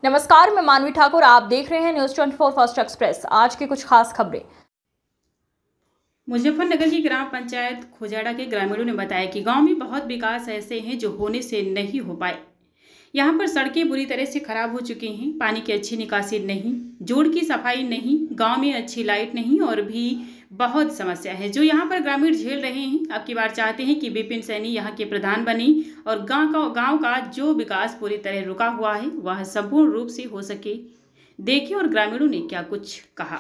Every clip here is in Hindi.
नमस्कार, मैं मानवी ठाकुर। आप देख रहे हैं न्यूज़ 24 फर्स्ट एक्सप्रेस। आज की कुछ खास खबरें। मुजफ्फरनगर की ग्राम पंचायत खोजाड़ा के ग्रामीणों ने बताया कि गांव में बहुत विकास ऐसे हैं जो होने से नहीं हो पाए। यहां पर सड़कें बुरी तरह से खराब हो चुकी हैं, पानी की अच्छी निकासी नहीं, जोड़ की सफाई नहीं, गांव में अच्छी लाइट नहीं और भी बहुत समस्या है जो यहां पर ग्रामीण झेल रहे हैं। अब की बार चाहते हैं कि विपिन सैनी यहां के प्रधान बने और गांव का जो विकास पूरी तरह रुका हुआ है वह संपूर्ण रूप से हो सके। देखिए और ग्रामीणों ने क्या कुछ कहा।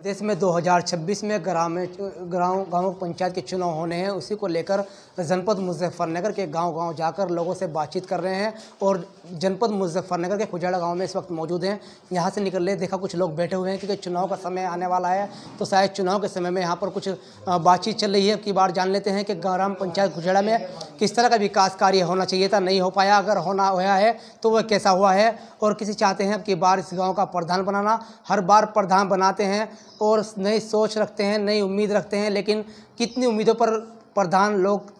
देश में 2026 में गांव पंचायत के चुनाव होने हैं, उसी को लेकर जनपद मुजफ्फरनगर के गांव जाकर लोगों से बातचीत कर रहे हैं और जनपद मुजफ्फरनगर के खोजाड़ा गांव में इस वक्त मौजूद हैं। यहां से निकले देखा कुछ लोग बैठे हुए हैं क्योंकि चुनाव का समय आने वाला है, तो शायद चुनाव के समय में यहां पर कुछ बातचीत चल रही है। अब की बार जान लेते हैं कि ग्राम पंचायत खोजाड़ा में किस तरह का विकास कार्य होना चाहिए था, नहीं हो पाया, अगर होना हुआ है तो वह कैसा हुआ है और किसी चाहते हैं अब की बार इस गाँव का प्रधान बनाना। हर बार प्रधान बनाते हैं और नई सोच रखते हैं, नई उम्मीद रखते हैं, लेकिन कितनी उम्मीदों पर प्रधान लोग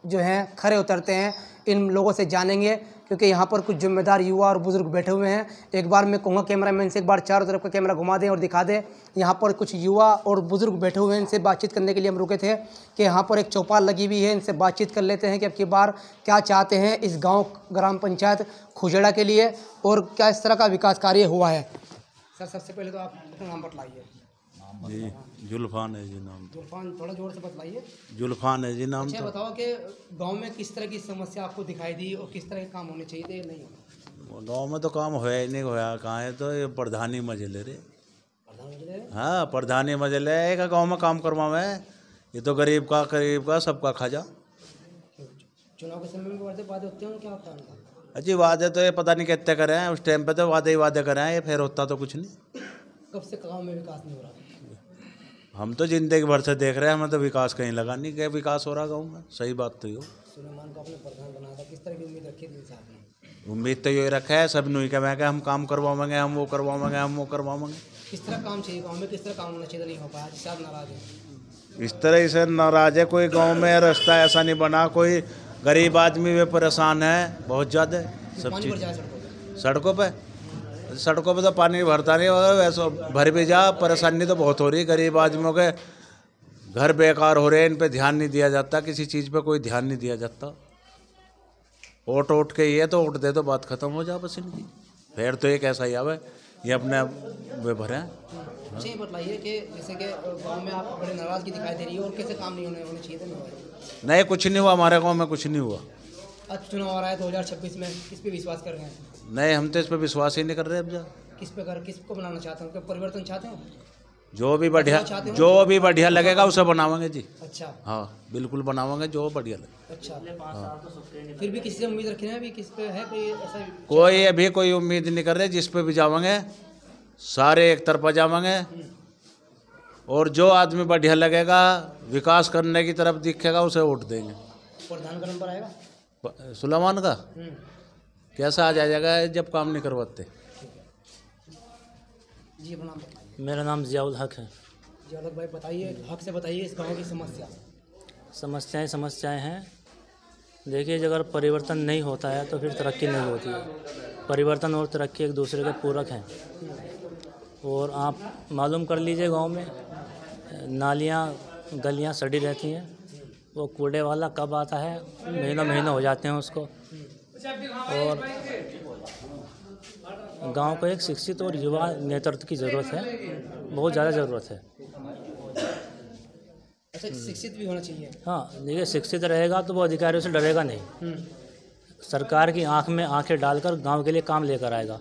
जो हैं खरे उतरते हैं, इन लोगों से जानेंगे क्योंकि यहाँ पर कुछ जिम्मेदार युवा और बुजुर्ग बैठे हुए हैं। एक बार मैं कहूँगा कैमरामैन से एक बार चारों तरफ का कैमरा घुमा दें और दिखा दें। यहाँ पर कुछ युवा और बुजुर्ग बैठे हुए हैं, इनसे बातचीत करने के लिए हम रुके थे कि यहाँ पर एक चौपाल लगी हुई है, इनसे बातचीत कर लेते हैं कि अब की बार क्या चाहते हैं इस गाँव ग्राम पंचायत खोजाड़ा के लिए और क्या इस तरह का विकास कार्य हुआ है। सर, सबसे पहले तो आप अपना नाम बतलाइए। जी, जुल्फान है जी नाम। जुल्फान, थोड़ा जोर से बतलाइए। जुल्फान है जी नाम। अच्छा, बताओ कि गांव में किस तरह की समस्या आपको दिखाई दी और किस तरह के काम होने चाहिए थे, नहीं होने? गांव में तो काम होया ही नहीं, होया कहाँ है, तो ये प्रधानी मजले रे। हाँ, प्रधानी मजले एक गांव में काम करवावे, ये तो गरीब का सबका खाजा। चुनाव के समय में वादे होते हैं, क्या होता है? अजी वादे तो ये पता नहीं कितने करे हैं, उस टाइम पे तो वादे ही वादे करे हैं, ये फिर होता तो कुछ नहीं। कब से गाँव में विकास नहीं हो रहा? हम तो जिंदगी भर से देख रहे हैं, हमें तो विकास कहीं लगा नहीं, क्या विकास हो रहा गाँव में। सही बात तो ये। सुलेमान को आपने प्रधान बनाया था, किस तरह की उम्मीद रखी थी आपने? उम्मीद तो ये रखा है सब नहीं कहेंगे हम काम करवाएंगे, हम वो करवाएंगे। किस तरह काम चाहिए गाँव में, किस तरह काम होना चाहिए, नहीं हो पाया, जिससे आप नाराज हैं? इस तरह से नाराज है, कोई गांव में रास्ता ऐसा नहीं बना, कोई गरीब आदमी भी परेशान है बहुत ज़्यादा। सब चीज़ सड़कों पे तो पानी भरता नहीं, और वैसे भर भी जा परेशानी तो बहुत हो रही। गरीब आदमियों के घर बेकार हो रहे हैं, इन पे ध्यान नहीं दिया जाता, किसी चीज़ पे कोई ध्यान नहीं दिया जाता। ओट के ये तो ओट दे तो बात खत्म हो जा बस इनकी। फिर तो एक ऐसा ही आवे, ये अपने वे भरे। अच्छा, ये बताइए कि जैसे कि गांव में आप बड़े नाराज़गी दिखाई दे रही है और कैसे काम नहीं होने चाहिए थे? नहीं, कुछ नहीं हुआ हमारे गाँव में, कुछ नहीं हुआ। अब चुनाव आ रहा है 2026 में, किस पे विश्वास कर रहे हैं? नहीं, हम तो इस पर विश्वास ही नहीं कर रहे। अब जा किसको बनाना चाहते हैं, परिवर्तन चाहते हैं? जो भी बढ़िया लगेगा उसे बनावांगे जी। अच्छा, हाँ बिल्कुल बनावांगे जो बढ़िया लगे। अच्छा, फिर भी किसी से उम्मीद रख रहे हैं? अभी किस पे है कोई ऐसा? कोई अभी कोई उम्मीद नहीं कर रहे, जिस पे भी जावांगे सारे एक तरफा जावांगे और जो आदमी बढ़िया लगेगा विकास करने की तरफ दिखेगा उसे वोट देंगे। प्रधान का नंबर आएगा सुलेमान का? कैसा आ जाएगा जब काम नहीं करवाते। जी, अपना नाम बताइए। मेरा नाम जियाउल हक है। जियाउल हक भाई, बताइए, हक से बताइए इस गांव की समस्याएं हैं। देखिए, अगर परिवर्तन नहीं होता है तो फिर तरक्की नहीं होती है। परिवर्तन और तरक्की एक दूसरे के पूरक हैं। और आप मालूम कर लीजिए, गांव में नालियां गलियां सड़ी रहती हैं, वो कूड़े वाला कब आता है, महीनों हो जाते हैं उसको। और गांव को एक शिक्षित और युवा नेतृत्व की ज़रूरत है, बहुत ज़्यादा ज़रूरत है। अच्छा, शिक्षित भी होना चाहिए। हाँ, देखिए, शिक्षित रहेगा तो वो अधिकारियों से डरेगा नहीं, सरकार की आंख में आंखें डालकर गांव के लिए काम लेकर आएगा।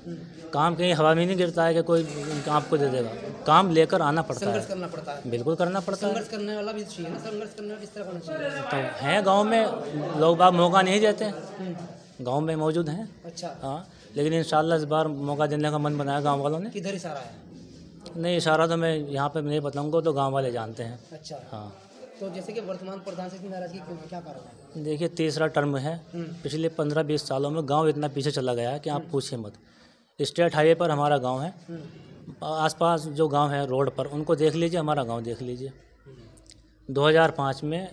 काम कहीं हवा में नहीं गिरता है कि कोई आपको दे देगा, काम लेकर आना पड़ता है, संघर्ष करना पड़ता है। बिल्कुल करना पड़ता है। संघर्ष करने वाला भी चाहिए ना, संघर्ष करने वाला किस तरह होना चाहिए? तो हैं गांव में लोग बाग मौका नहीं देते, गांव में मौजूद हैं। अच्छा, हाँ, लेकिन इंशाल्लाह इस बार मौका देने का मन बनाया गांव वालों ने। किधर इशारा है? नहीं, इशारा तो मैं यहाँ पे नहीं बताऊँगा, तो गांव वाले जानते हैं। अच्छा, हाँ। तो जैसे कि वर्तमान प्रधान से नाराजगी क्यों, क्या कारण है? देखिए, तीसरा टर्म है, पिछले 15-20 सालों में गांव इतना पीछे चला गया है कि आप पूछिए मत। स्टेट हाईवे पर हमारा गांव है, आसपास जो गांव है रोड पर उनको देख लीजिए, हमारा गांव देख लीजिए। 2005 में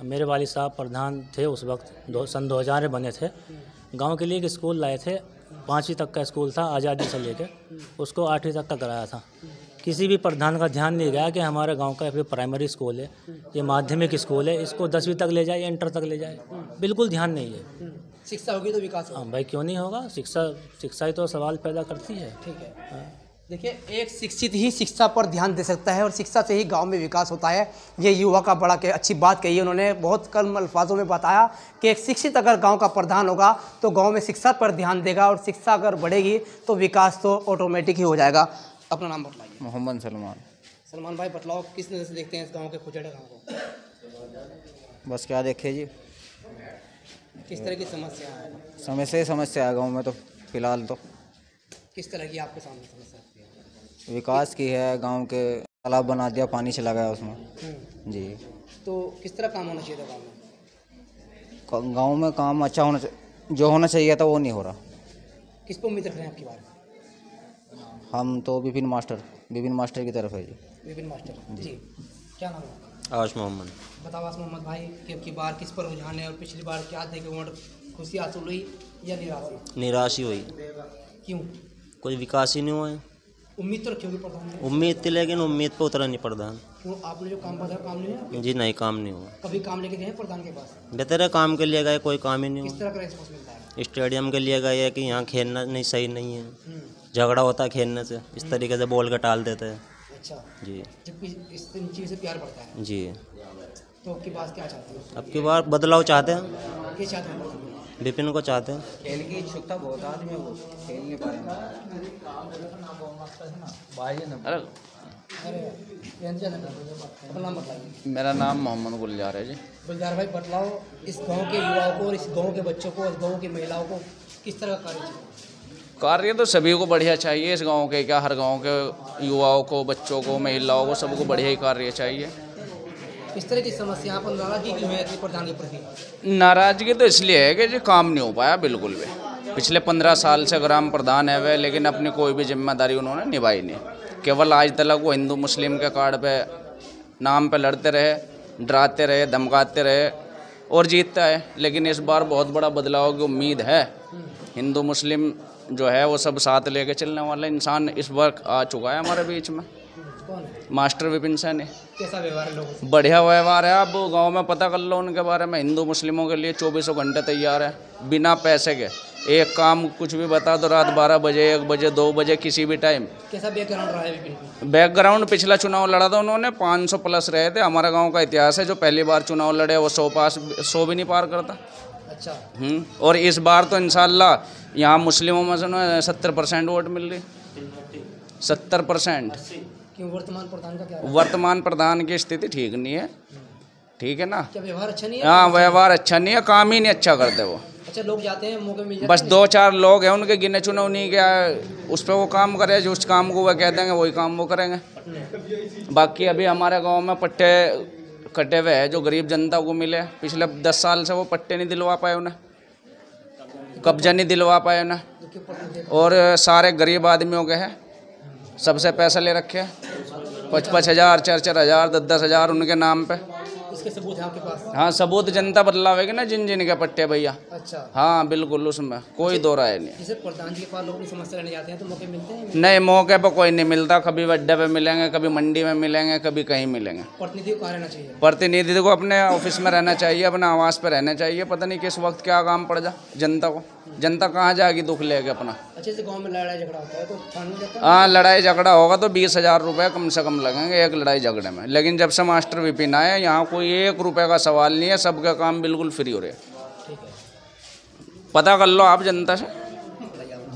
मेरे वालिद साहब प्रधान थे उस वक्त, सन 2000 में बने थे। गांव के लिए एक स्कूल लाए थे, 5वीं तक का स्कूल था आज़ादी से लेकर, उसको 8वीं तक का कराया था। किसी भी प्रधान का ध्यान नहीं गया कि हमारे गांव का प्राइमरी स्कूल है, ये माध्यमिक स्कूल है, इसको 10वीं तक ले जाए, इंटर तक ले जाए, बिल्कुल ध्यान नहीं है। शिक्षा होगी तो विकास होगा। हाँ भाई, क्यों नहीं होगा? शिक्षा ही तो सवाल पैदा करती है। ठीक है। देखिए, एक शिक्षित ही शिक्षा पर ध्यान दे सकता है और शिक्षा से ही गांव में विकास होता है। ये युवा का बड़ा अच्छी बात कही है उन्होंने, बहुत कम अल्फाजों में बताया कि एक शिक्षित अगर गांव का प्रधान होगा तो गांव में शिक्षा पर ध्यान देगा और शिक्षा अगर बढ़ेगी तो विकास तो ऑटोमेटिक ही हो जाएगा। अपना नाम बतलाइए। मोहम्मद सलमान। सलमान भाई, बतलाओ किस नज़र से देखते हैं इस गाँव के खुजड़ा गाँव को? बस क्या देखे जी, किस तरह की समस्या है? समस्या है गांव में तो फिलहाल तो किस तरह की आपके सामने समस्या आती है? विकास की है। गांव के तालाब बना दिया, पानी चला गया उसमें जी। तो किस तरह काम होना चाहिए था गाँव में? गांव में काम अच्छा होना चाहिए, जो होना चाहिए था वो नहीं हो रहा। किस पर उम्मीद रख रहे हैं आपकी बार? हम तो विपिन मास्टर की तरफ है जी। विपिन मास्टर जी। क्या नाम है? आश मोहम्मद। बताओ आस मोहम्मद भाई कि अब की बार किस पर रुझान है और पिछली बार क्या थे कि वोट खुशी हासिल हुई या निराशा? निराश ही हुई, क्यों? कोई विकास ही नहीं हुआ है। उम्मीद तो रखी होगी प्रधान ने। उम्मीद थी लेकिन उम्मीद पे उतरा नहीं प्रधान। क्यों? आपने जो काम बताया काम नहीं हुआ? जी नहीं, काम नहीं हुआ। कभी काम लेके गए हैं प्रधान के पास? बेहतर काम के लिए गए, कोई काम ही नहीं किस हुआ। तरह का रेस्पॉन्स मिलता है? स्टेडियम के लिए गए कि यहाँ खेलना नहीं सही नहीं है, झगड़ा होता है खेलने से, इस तरीके से बॉल का टाल देते हैं। अच्छा जी जबकि इस चीज़ से प्यार बढ़ता है जी। तो आपकी बात क्या चाहते हैं? अब की बार बदलाव चाहते हैं, क्या चाहते हैं? विपिन को चाहते हैं। खेल की इच्छुकता बहुत आदमी है, वो खेल नहीं पा रहे। अपना नाम बताइए। मेरा नाम मोहम्मद गुलजार है जी। गुलजार भाई, बतलाओ इस गांव के युवाओं को और इस गांव के बच्चों को, इस गांव की महिलाओं को किस तरह का कार्य चाहिए? कार्य तो सभी को बढ़िया चाहिए इस गांव के, क्या हर गांव के युवाओं को, बच्चों को, महिलाओं को, सबको बढ़िया ही कार्य चाहिए। इस तरह की समस्या पर नाराजगी क्यों है कि प्रधान के प्रति? नाराजगी तो इसलिए है कि जी काम नहीं हो पाया बिल्कुल भी। पिछले 15 साल से ग्राम प्रधान है वे, लेकिन अपनी कोई भी जिम्मेदारी उन्होंने निभाई नहीं। केवल आज तक वो हिंदू मुस्लिम के कार्ड पे नाम पे लड़ते रहे, डराते रहे, धमकाते रहे और जीतता है। लेकिन इस बार बहुत बड़ा बदलाव की उम्मीद है। हिंदू मुस्लिम जो है वो सब साथ लेके चलने वाला इंसान इस बार आ चुका है हमारे बीच में। कौन है? मास्टर विपिन सैनी। कैसा व्यवहार है लोगों से? बढ़िया व्यवहार है। आप गांव में पता कर लो उनके बारे में। हिंदू मुस्लिमों के लिए 24 घंटे तैयार है, बिना पैसे के। एक काम कुछ भी बता दो, रात 12 बजे, 1 बजे, 2 बजे, किसी भी टाइम। कैसा बैकग्राउंड रहा है विपिन का? बैकग्राउंड पिछला चुनाव लड़ा था उन्होंने, 500 प्लस रहे थे। हमारा गांव का इतिहास है, जो पहली बार चुनाव लड़े वो 100 भी नहीं पार करता। अच्छा। और इस बार तो इंशाल्लाह यहाँ मुस्लिमों में से 70% वोट मिल रही। 70%। क्यों? वर्तमान प्रधान का क्या है? वर्तमान प्रधान की स्थिति ठीक नहीं है। ठीक है ना? क्या व्यवहार अच्छा नहीं है? हाँ, व्यवहार अच्छा नहीं है, काम ही नहीं अच्छा करते वो। अच्छा, लोग जाते हैं, मौके मिल जाते बस हैं। 2-4 लोग हैं उनके गिने चुने, उन्हीं क्या उस पर वो काम करे, जो उस काम को वह कह देंगे वही काम वो करेंगे। बाकी अभी हमारे गांव में पट्टे कटे हुए हैं जो गरीब जनता को मिले। पिछले 10 साल से वो पट्टे नहीं दिलवा पाए उन्हें, कब्जा नहीं दिलवा पाए उन्हें। और सारे गरीब आदमियों के हैं, सबसे पैसा ले रखे 5,000, 4,000, 10,000 उनके नाम पे। इसके सबूत है आपके पास? हाँ, सबूत जनता बदलावेगी ना, जिन जिन के पट्टे भैया। अच्छा। हाँ बिल्कुल, उसमें कोई दो राय नहीं। जैसे प्रधान जी के पास लोग समस्या लेने जाते हैं तो मौके मिलते हैं? नहीं, मौके पर कोई नहीं मिलता। कभी अड्डे पे मिलेंगे, कभी मंडी में मिलेंगे, कभी कहीं मिलेंगे। प्रतिनिधि को कहाँ रहना चाहिए? प्रतिनिधि को अपने ऑफिस में रहना चाहिए, अपने आवास पे रहना चाहिए। पता नहीं किस वक्त क्या काम पड़ जा जनता को। जनता कहाँ जाएगी दुख लेके अपना। अच्छे से गांव में लड़ाई झगड़ा होता है तो थाने में जाता है? हाँ, लड़ाई झगड़ा होगा तो 20,000 रुपये कम से कम लगेंगे एक लड़ाई झगड़े में। लेकिन जब से मास्टर विपिन आए, यहाँ कोई 1 रुपये का सवाल नहीं है, सबका काम बिल्कुल फ्री हो रहे हैं। ठीक है, पता कर लो आप जनता से।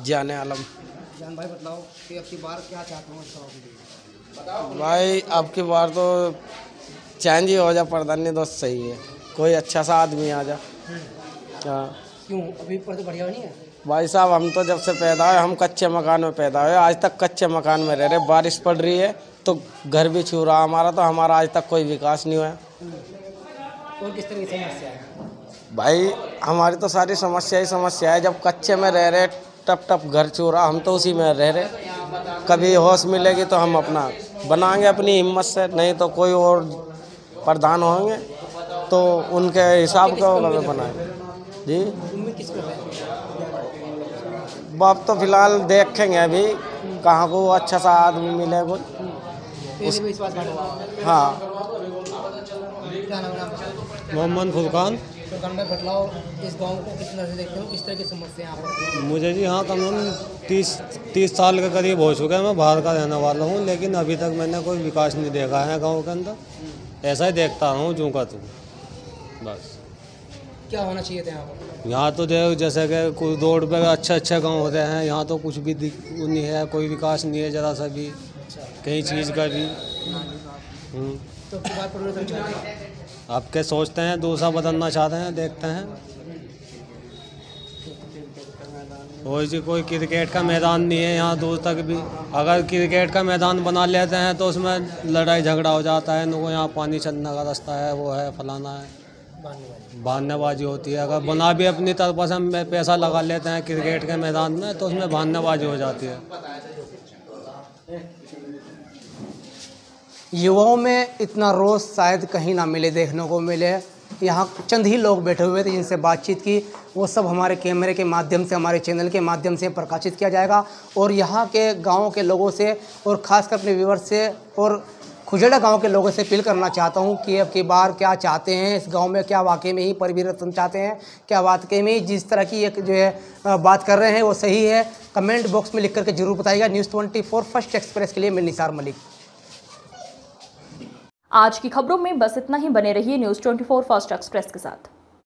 जाने आलम। जान भाई, बताओ कि अब की बार क्या चाहते हो चुनाव के लिए? भाई अब की बार तो चेंज ही हो जा, प्रधान नहीं तो सही है, कोई अच्छा सा आदमी आ जा। हाँ क्यों? अभी पर तो बढ़िया नहीं है भाई साहब, हम तो जब से पैदा हुए हम कच्चे मकान में पैदा हुए, आज तक कच्चे मकान में रह रहे। बारिश पड़ रही है तो घर भी छू रहा हमारा, तो हमारा आज तक कोई विकास नहीं हुआ। और किस तरह की समस्या है? भाई हमारी तो सारी समस्या ही समस्या है। जब कच्चे में रह रहे, टप टप घर छू रहा, हम तो उसी में रह रहे। कभी होश मिलेगी तो हम अपना बनाएंगे अपनी हिम्मत से, नहीं तो कोई और प्रधान होंगे तो उनके हिसाब का बनाएंगे जी। उम्मीद किसको है? अब तो फिलहाल देखेंगे अभी कहाँ को अच्छा सा आदमी मिले कोई। हाँ। मोहम्मद फुरकान। बतलाओ, इस गांव को किस तरह से देखते हो, किस तरह की समस्या यहाँ पर? मुझे जी यहाँ कम से कम 30 साल के करीब हो चुका है। मैं बाहर का रहने वाला हूँ, लेकिन अभी तक मैंने कोई विकास नहीं देखा है गांव के अंदर। ऐसा ही देखता हूँ जूँ का तू। बस क्या होना चाहिए था यहाँ पर? यहाँ तो जैसे कि कुछ रोड पे अच्छे गांव होते हैं, यहाँ तो कुछ भी नहीं है, कोई विकास नहीं है जरा सा भी, कहीं चीज़ का भी। तो क्या परिवर्तन चाहते हैं? आप क्या सोचते हैं? दूसरा बदलना चाहते हैं, देखते हैं। कोई जी कोई क्रिकेट का मैदान नहीं है यहाँ दूर तक भी। अगर क्रिकेट का मैदान बना लेते हैं तो उसमें लड़ाई झगड़ा हो जाता है। इनको यहाँ पानी चलने का रास्ता है, वो है, फलाना है, बहानेबाजी होती है। अगर बना भी अपनी तरफ से हम पैसा लगा लेते हैं क्रिकेट के मैदान में तो उसमें बहानेबाजी हो जाती है। युवाओं में इतना रोष शायद कहीं ना मिले, देखने को मिले। यहाँ चंद ही लोग बैठे हुए थे जिनसे बातचीत की, वो सब हमारे कैमरे के माध्यम से, हमारे चैनल के माध्यम से प्रकाशित किया जाएगा। और यहाँ के गाँव के लोगों से और ख़ासकर अपने व्यूअर्स से और खुजड़ा गांव के लोगों से अपील करना चाहता हूं कि अब की बार क्या चाहते हैं इस गांव में, क्या वाकई में ही परिवर्तन चाहते हैं, क्या वाकई में जिस तरह की एक जो है बात कर रहे हैं वो सही है। कमेंट बॉक्स में लिख करके जरूर बताइएगा। न्यूज़ 24 फर्स्ट एक्सप्रेस के लिए मैं निसार मलिक। आज की खबरों में बस इतना ही। बने रहिए न्यूज़ 24 फर्स्ट एक्सप्रेस के साथ।